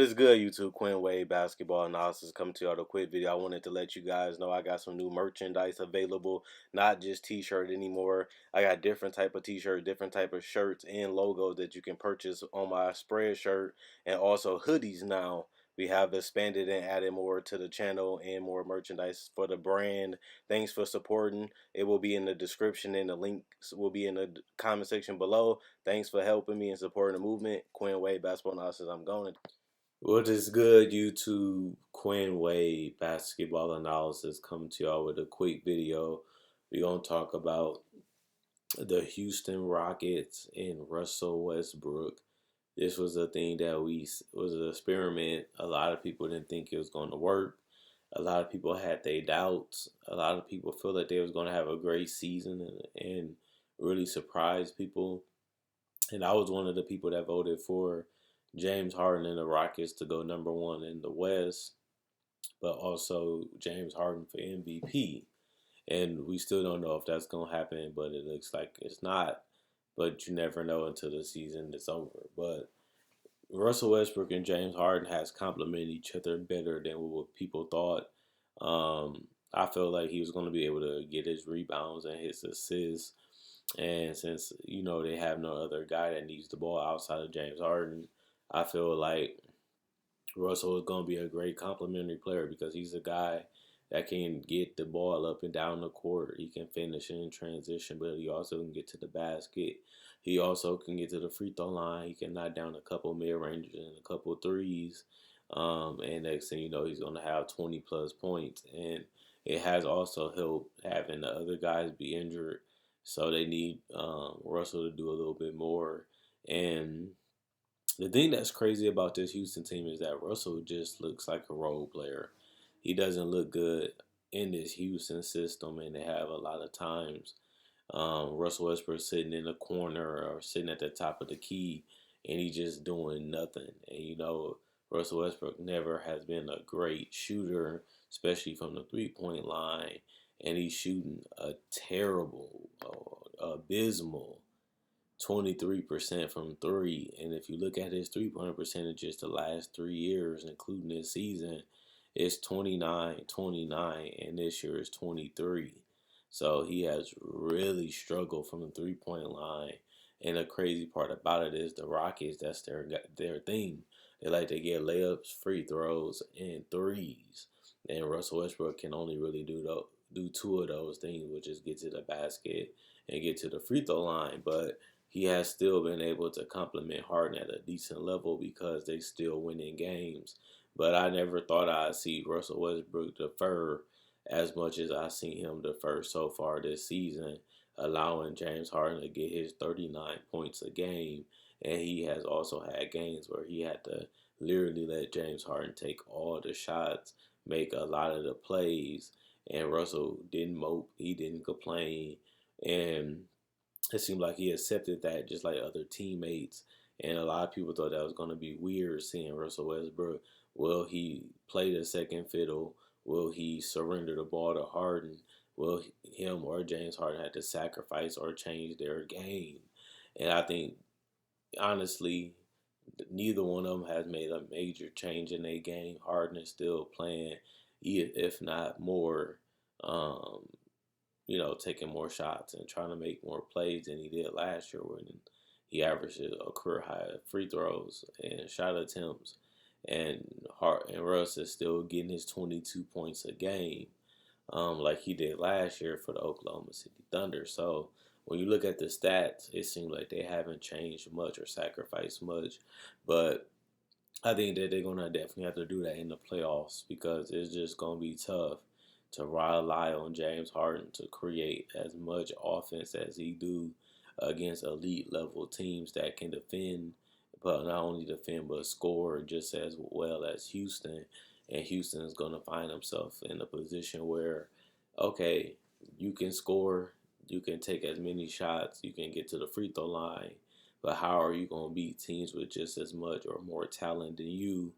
is good, YouTube? Quinn Wade Basketball Analysis coming to y'all with a quick video. I wanted to let you guys know I got some new merchandise available, not just t-shirt anymore. I got different type of t-shirt, different type of shirts and logos that you can purchase on my spread shirt, and also hoodies now. We have expanded and added more to the channel and more merchandise for the brand. Thanks for supporting. It will be in the description and the links will be in the comment section below. Thanks for helping me and supporting the movement. Quinn Wade Basketball Analysis. I'm going. What is good, YouTube? Quinn Wade Basketball Analysis coming to y'all with a quick video. We're going to talk about the Houston Rockets and Russell Westbrook. This was a thing that was an experiment. A lot of people didn't think it was going to work. A lot of people had their doubts. A lot of people feel that they was going to have a great season and really surprise people. And I was one of the people that voted for James Harden and the Rockets to go #1 in the West, but also James Harden for MVP. And we still don't know if that's going to happen, but it looks like it's not. But you never know until the season is over. But Russell Westbrook and James Harden has complemented each other better than what people thought. I felt like he was going to be able to get his rebounds and his assists. And since, they have no other guy that needs the ball outside of James Harden, I feel like Russell is going to be a great complementary player because he's a guy that can get the ball up and down the court. He can finish in transition, but he also can get to the basket. He also can get to the free throw line. He can knock down a couple mid-ranges and a couple threes. And next thing you know, he's going to have 20-plus points. And it has also helped having the other guys be injured. So they need Russell to do a little bit more. And the thing that's crazy about this Houston team is that Russell just looks like a role player. He doesn't look good in this Houston system, and they have a lot of times Russell Westbrook sitting in the corner or sitting at the top of the key, and he's just doing nothing. And Russell Westbrook never has been a great shooter, especially from the three-point line, and he's shooting a terrible, abysmal 23% from three. And if you look at his three-pointer percentages the last 3 years, including this season, it's 29, 29, and this year is 23. So he has really struggled from the three-point line. And the crazy part about it is the Rockets, that's their thing. They like to get layups, free throws, and threes. And Russell Westbrook can only really do two of those things, which is get to the basket and get to the free throw line. But he has still been able to complement Harden at a decent level because they still winning games. But I never thought I'd see Russell Westbrook defer as much as I've seen him defer so far this season, allowing James Harden to get his 39 points a game. And he has also had games where he had to literally let James Harden take all the shots, make a lot of the plays, and Russell didn't mope, he didn't complain, and it seemed like he accepted that just like other teammates. And a lot of people thought that was going to be weird seeing Russell Westbrook. Will he play the second fiddle? Will he surrender the ball to Harden? Will him or James Harden have to sacrifice or change their game? And I think, honestly, neither one of them has made a major change in their game. Harden is still playing, if not more, taking more shots and trying to make more plays than he did last year when he averaged a career high of free throws and shot attempts. And Russ is still getting his 22 points a game like he did last year for the Oklahoma City Thunder. So when you look at the stats, it seems like they haven't changed much or sacrificed much. But I think that they're going to definitely have to do that in the playoffs because it's just going to be tough to rely on James Harden to create as much offense as he do against elite level teams that can defend, but not only defend but score just as well as Houston. And Houston is going to find himself in a position where, okay, you can score, you can take as many shots, you can get to the free throw line, but how are you going to beat teams with just as much or more talent than you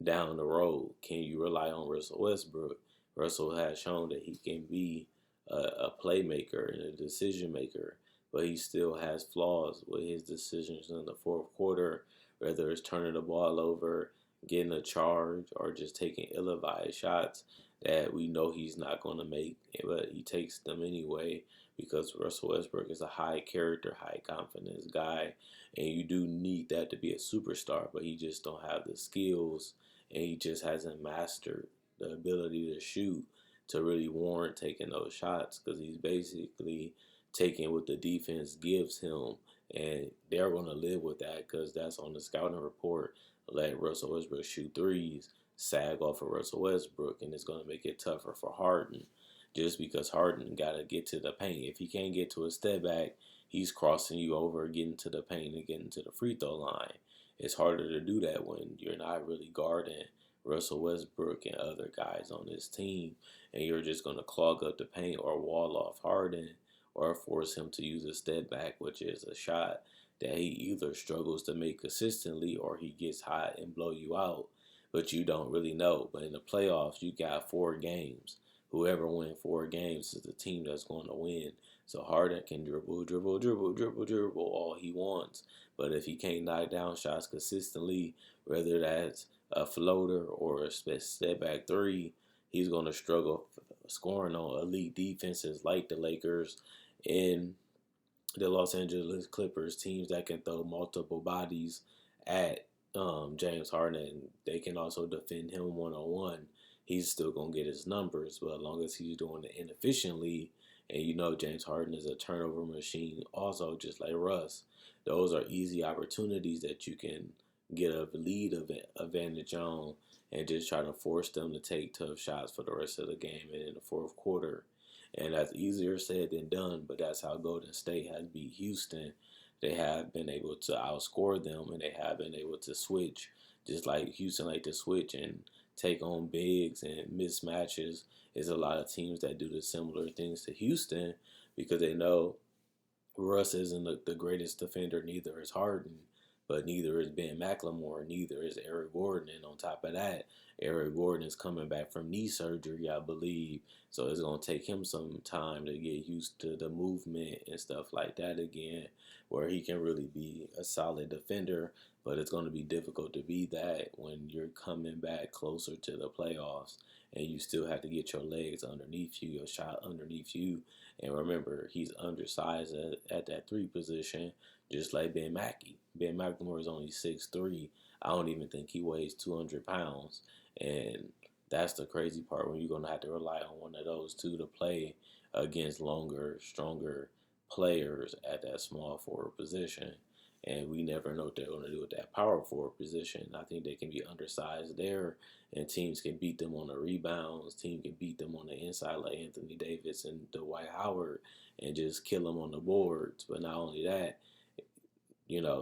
down the road? Can you rely on Russell Westbrook? Russell has shown that he can be a playmaker and a decision maker, but he still has flaws with his decisions in the fourth quarter, whether it's turning the ball over, getting a charge or just taking ill-advised shots that we know he's not going to make, but he takes them anyway because Russell Westbrook is a high character, high confidence guy, and you do need that to be a superstar, but he just don't have the skills, and he just hasn't mastered the ability to shoot to really warrant taking those shots because he's basically taking what the defense gives him, and they're going to live with that because that's on the scouting report. Let Russell Westbrook shoot threes, sag off of Russell Westbrook, and it's going to make it tougher for Harden just because Harden got to get to the paint. If he can't get to a step back, he's crossing you over, getting to the paint and getting to the free throw line. It's harder to do that when you're not really guarding Russell Westbrook and other guys on this team, and you're just going to clog up the paint or wall off Harden or force him to use a step back, which is a shot that he either struggles to make consistently or he gets hot and blow you out, but you don't really know. But in the playoffs, you got 4 games. Whoever wins 4 games is the team that's going to win. So Harden can dribble all he wants. But if he can't knock down shots consistently, whether that's a floater or a step back three, he's going to struggle scoring on elite defenses like the Lakers and the Los Angeles Clippers, teams that can throw multiple bodies at James Harden. They can also defend him one on one. He's still gonna get his numbers, but as long as he's doing it inefficiently, and you know James Harden is a turnover machine, also just like Russ. Those are easy opportunities that you can get a lead of advantage on, and just try to force them to take tough shots for the rest of the game and in the fourth quarter. And that's easier said than done, but that's how Golden State has beat Houston. They have been able to outscore them, and they have been able to switch, just like Houston like to switch and take on bigs and mismatches. There's a lot of teams that do the similar things to Houston because they know Russ isn't the greatest defender, neither is Harden, but neither is Ben McLemore, neither is Eric Gordon. And on top of that, Eric Gordon is coming back from knee surgery, I believe. So it's going to take him some time to get used to the movement and stuff like that again, where he can really be a solid defender. But it's going to be difficult to be that when you're coming back closer to the playoffs and you still have to get your legs underneath you, your shot underneath you. And remember, he's undersized at that three position, just like Ben Mackey. Ben McLemore is only 6'3". I don't even think he weighs 200 pounds. And that's the crazy part when you're going to have to rely on one of those two to play against longer, stronger players at that small forward position. And we never know what they're going to do with that power forward position. I think they can be undersized there, and teams can beat them on the rebounds. Team can beat them on the inside like Anthony Davis and Dwight Howard and just kill them on the boards. But not only that,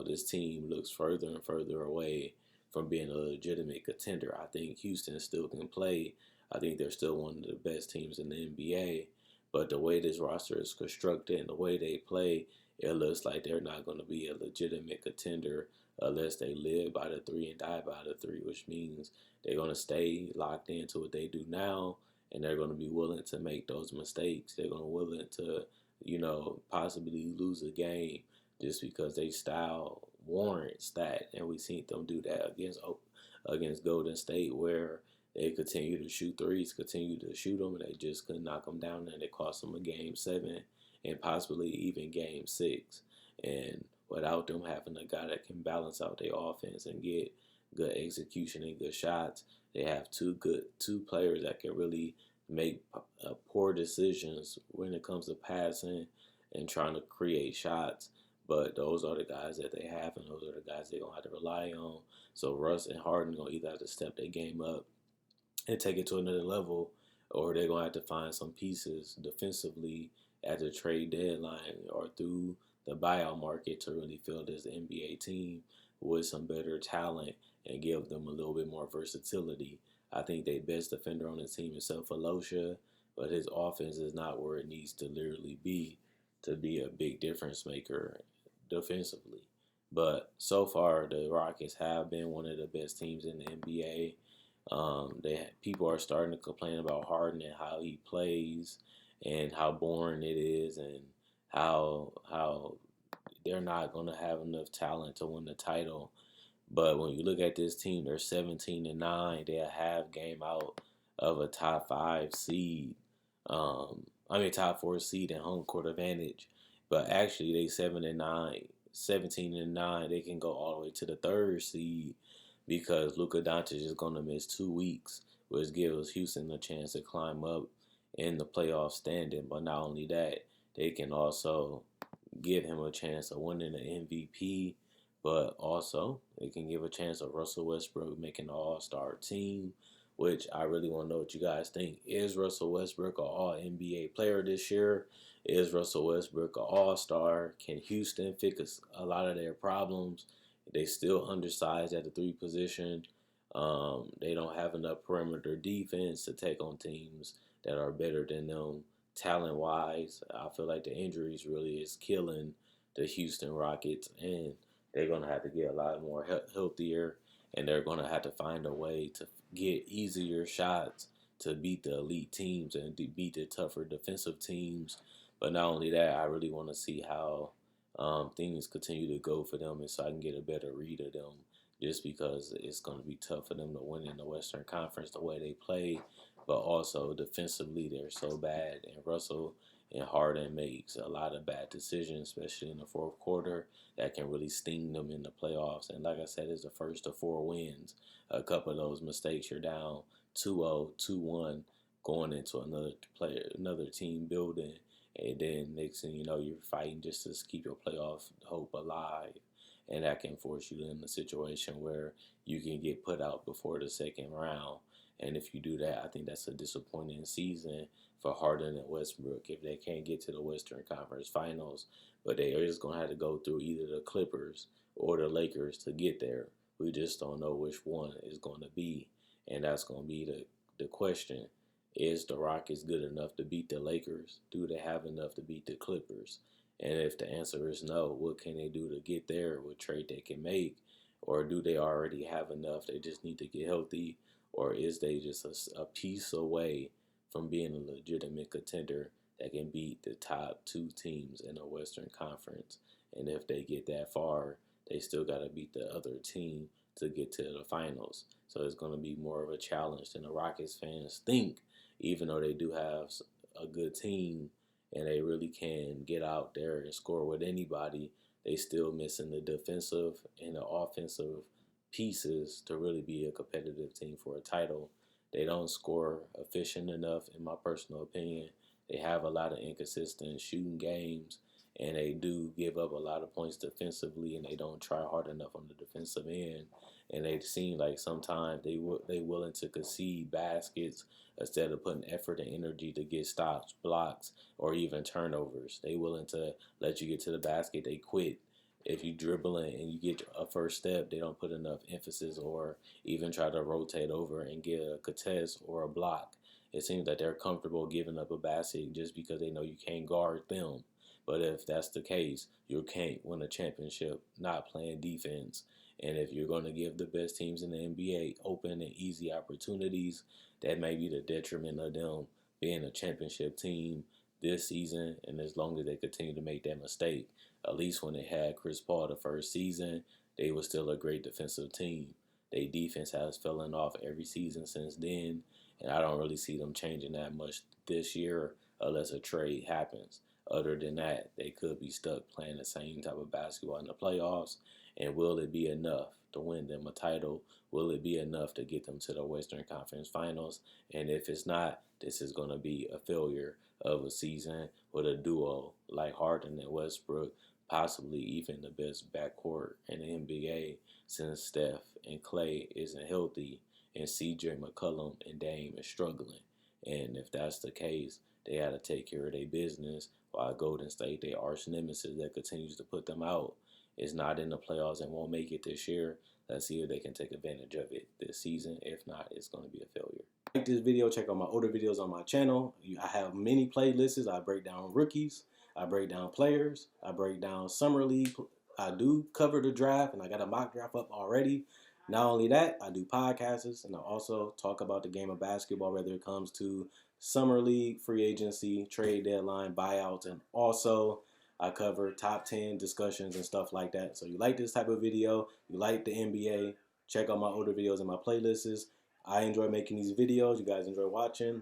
this team looks further and further away from being a legitimate contender. I think Houston still can play. I think they're still one of the best teams in the NBA. But the way this roster is constructed and the way they play, it looks like they're not going to be a legitimate contender unless they live by the three and die by the three, which means they're going to stay locked into what they do now, and they're going to be willing to make those mistakes. They're going to be willing to, possibly lose a game just because they style warrants that, and we seen them do that against Golden State, where they continue to shoot threes, continue to shoot them, and they just couldn't knock them down, and it cost them a game 7 and possibly even game 6. And without them having a guy that can balance out their offense and get good execution and good shots, they have two players that can really make poor decisions when it comes to passing and trying to create shots. But those are the guys that they have, and those are the guys they're going to have to rely on. So Russ and Harden going to either have to step their game up and take it to another level, or they're going to have to find some pieces defensively at the trade deadline or through the buyout market to really fill this NBA team with some better talent and give them a little bit more versatility. I think their best defender on the team is Cephalosha, but his offense is not where it needs to literally be to be a big difference maker defensively. But so far, the Rockets have been one of the best teams in the NBA. People are starting to complain about Harden and how he plays and how boring it is and how they're not going to have enough talent to win the title. But when you look at this team, they're 17-9. They're a half game out of a top five seed. Top four seed and home court advantage. But actually, they 7-9, 17-9. They can go all the way to the third seed because Luka Doncic is going to miss 2 weeks, which gives Houston a chance to climb up in the playoff standing. But not only that, they can also give him a chance of winning the MVP, but also it can give a chance of Russell Westbrook making the All-Star team, which I really want to know what you guys think. Is Russell Westbrook an All-NBA player this year? Is Russell Westbrook an All-Star? Can Houston fix a lot of their problems? They still undersized at the three position. They don't have enough perimeter defense to take on teams that are better than them talent wise. I feel like the injuries really is killing the Houston Rockets, and they're gonna have to get a lot more healthier, and they're gonna have to find a way to get easier shots to beat the elite teams and to beat the tougher defensive teams. But not only that, I really want to see how things continue to go for them, and so I can get a better read of them. Just because it's going to be tough for them to win in the Western Conference the way they play, but also defensively they're so bad. And Russell and Harden makes a lot of bad decisions, especially in the fourth quarter, that can really sting them in the playoffs. And like I said, it's the first of 4 wins. A couple of those mistakes, you're down 2-0, 2-1, going into another team building, and then next thing you know, you're fighting just to keep your playoff hope alive. And that can force you in a situation where you can get put out before the second round. And if you do that, I think that's a disappointing season for Harden and Westbrook if they can't get to the Western Conference Finals. But they are just going to have to go through either the Clippers or the Lakers to get there. We just don't know which one is going to be. And that's going to be the question. Is the Rockets good enough to beat the Lakers? Do they have enough to beat the Clippers? And if the answer is no, what can they do to get there? What trade they can make? Or do they already have enough? They just need to get healthy? Or is they just a piece away from being a legitimate contender that can beat the top two teams in the Western Conference? And if they get that far, they still got to beat the other team to get to the finals. So it's going to be more of a challenge than the Rockets fans think, even though they do have a good team and they really can get out there and score with anybody. They still missing the defensive and the offensive pieces to really be a competitive team for a title. They don't score efficient enough, in my personal opinion. They have a lot of inconsistent shooting games, and they do give up a lot of points defensively, and they don't try hard enough on the defensive end. And they seem like sometimes they willing to concede baskets instead of putting effort and energy to get stops, blocks, or even turnovers. They willing to let you get to the basket. They quit. If you dribbling and you get a first step, they don't put enough emphasis or even try to rotate over and get a contest or a block. It seems that they're comfortable giving up a basket just because they know you can't guard them. But if that's the case, you can't win a championship not playing defense. And if you're going to give the best teams in the NBA open and easy opportunities, that may be the detriment of them being a championship team this season. And as long as they continue to make that mistake, at least when they had Chris Paul the first season, they were still a great defensive team. Their defense has fallen off every season since then, and I don't really see them changing that much this year unless a trade happens. Other than that, they could be stuck playing the same type of basketball in the playoffs. And will it be enough to win them a title? Will it be enough to get them to the Western Conference Finals? And if it's not, this is going to be a failure of a season with a duo like Harden and Westbrook, possibly even the best backcourt in the NBA since Steph and Clay isn't healthy and CJ McCollum and Dame is struggling. And if that's the case, they got to take care of their business while Golden State, their arch nemesis that continues to put them out, is not in the playoffs and won't make it this year. Let's see if they can take advantage of it this season. If not, it's going to be a failure. Like this video, check out my older videos on my channel. I have many playlists. I break down rookies. I break down players. I break down summer league. I do cover the draft, and I got a mock draft up already. Not only that, I do podcasts, and I also talk about the game of basketball, whether it comes to summer league, free agency, trade deadline, buyouts, and also I cover top 10 discussions and stuff like that. So you like this type of video, you like the NBA, check out my older videos and my playlists. I enjoy making these videos. You guys enjoy watching.